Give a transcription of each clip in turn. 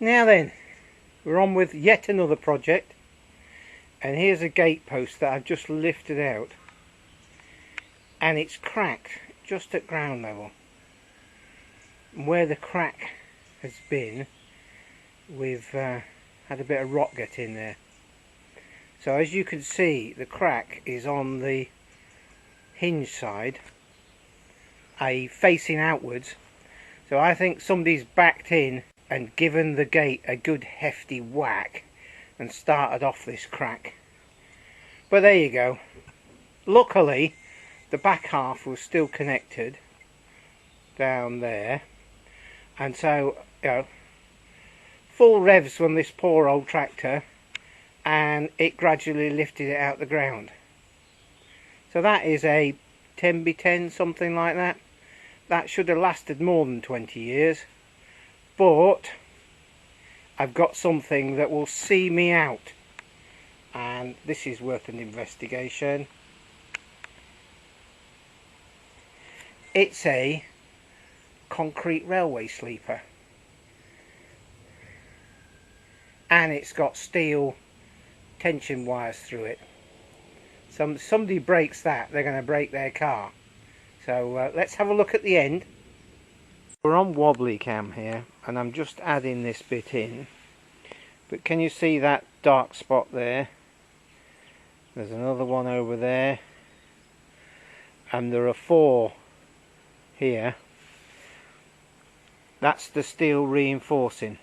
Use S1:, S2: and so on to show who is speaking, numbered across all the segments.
S1: Now then, we're on with yet another project, and here's a gate post that I've just lifted out, and it's cracked just at ground level. And where the crack has been, we've had a bit of rot get in there. So as you can see, the crack is on the hinge side, facing outwards. So I think somebody's backed in and given the gate a good hefty whack and started off this crack. But there you go. Luckily the back half was still connected down there, and so, you know, full revs from this poor old tractor, and it gradually lifted it out the ground. So that is a 10x10, something like that. That should have lasted more than 20 years. But I've got something that will see me out, and this is worth an investigation. It's a concrete railway sleeper, and it's got steel tension wires through it. Somebody breaks that, they're going to break their car. So let's have a look at the end. We're on wobbly cam here, and I'm just adding this bit in, but can you see that dark spot there? There's another one over there, and there are 4 here. That's the steel reinforcing,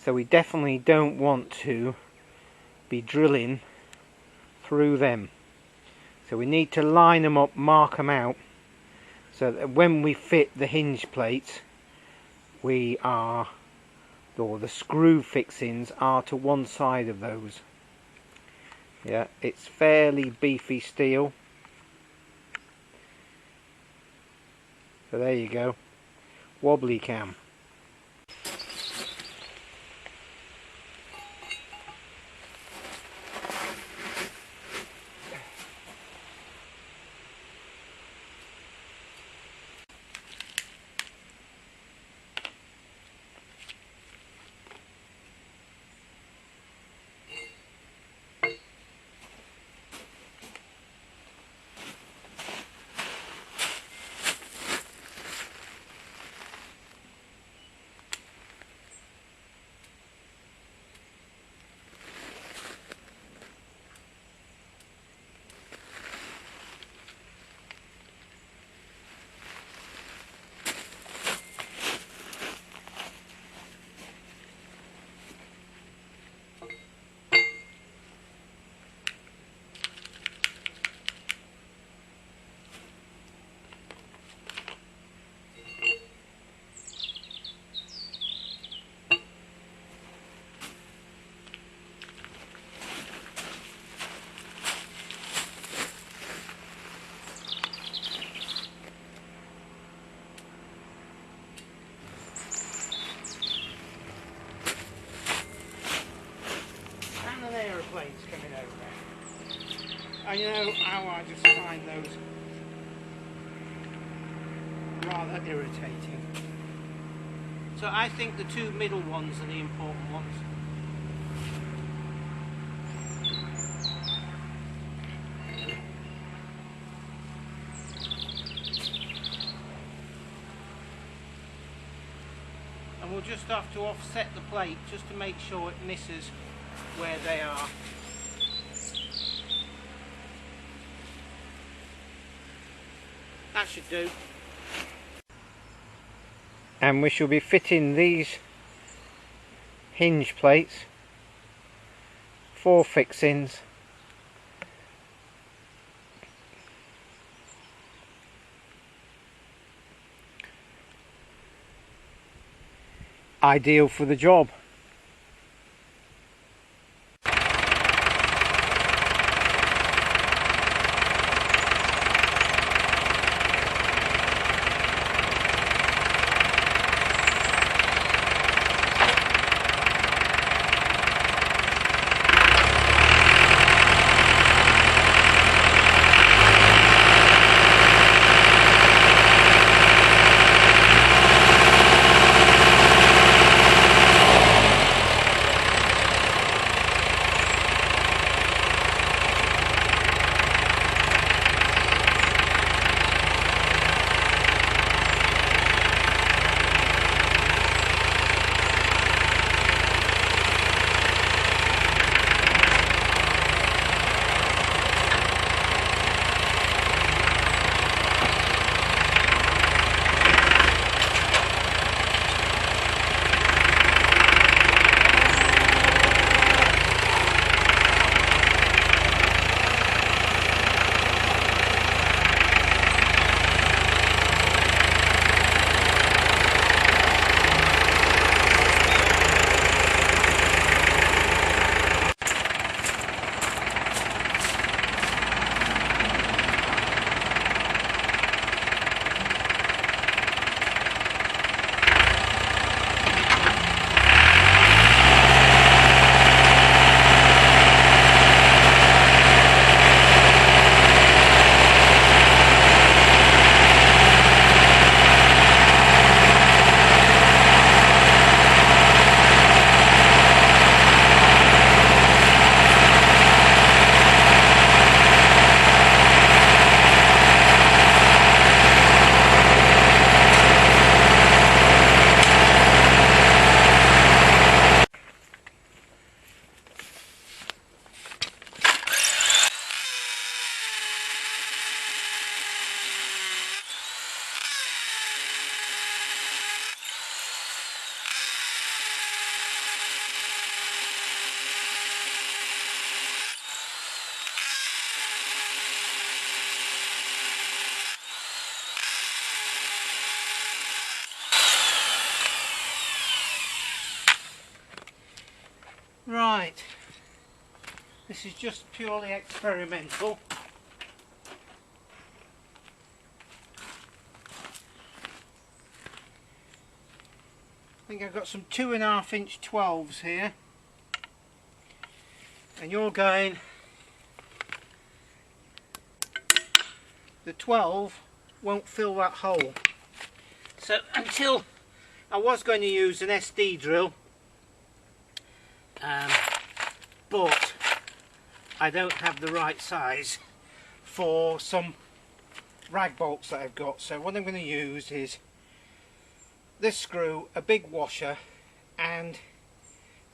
S1: so we definitely don't want to be drilling through them. So we need to line them up, mark them out, so that when we fit the hinge plates, the screw fixings are to one side of those. Yeah, it's fairly beefy steel. So there you go, wobbly cam. Aeroplanes coming over. And you know how I just find those rather irritating. So I think the 2 middle ones are the important ones. And we'll just have to offset the plate just to make sure it misses where they are. That should do. And we shall be fitting these hinge plates, 4 fixings, ideal for the job. Right, this is just purely experimental. I think I've got some 2.5 inch 12s here, and you're going, the 12 won't fill that hole. So until, I was going to use an SD drill, but I don't have the right size for some rag bolts that I've got. So what I'm going to use is this screw, a big washer, and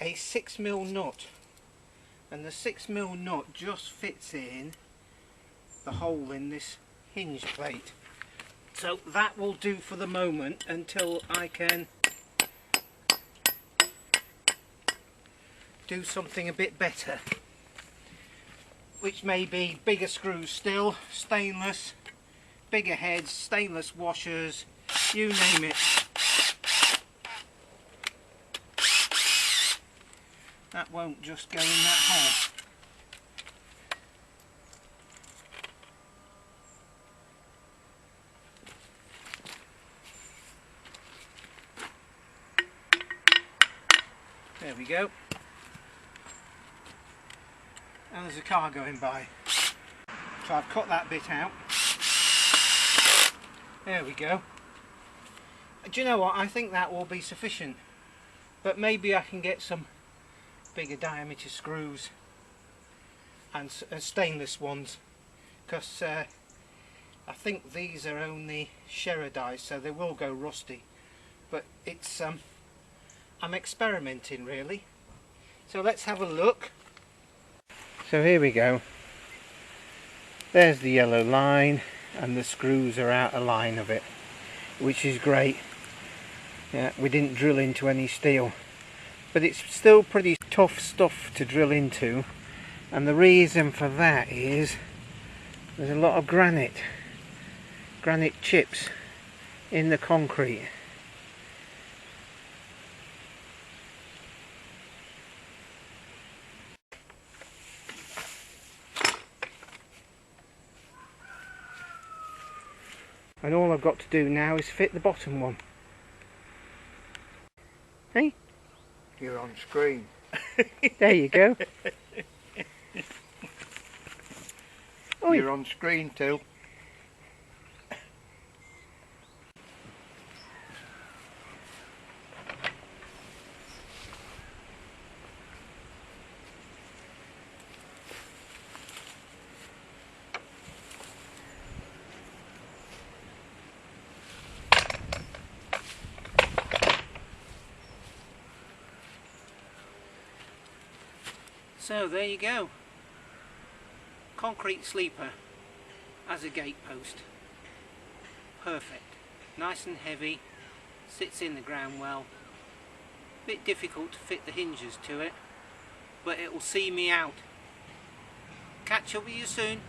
S1: a 6mm nut. And the 6mm nut just fits in the hole in this hinge plate. So that will do for the moment until I can do something a bit better, which may be bigger screws still, stainless, bigger heads, stainless washers, you name it. That won't just go in that hole. There we go. And there's a car going by. So I've cut that bit out. There we go. Do you know what? I think that will be sufficient. But maybe I can get some bigger diameter screws and stainless ones, because I think these are only Sheridized, so they will go rusty. But it's I'm experimenting really. So let's have a look. So here we go. There's the yellow line, and the screws are out of line of it, which is great. Yeah, we didn't drill into any steel, but it's still pretty tough stuff to drill into, and the reason for that is there's a lot of granite chips in the concrete. And all I've got to do now is fit the bottom one. Hey?
S2: You're on screen.
S1: There you go. Oh,
S2: you're on screen too.
S1: So there you go. Concrete sleeper as a gatepost. Perfect. Nice and heavy. Sits in the ground well. Bit difficult to fit the hinges to it, but it will see me out. Catch up with you soon.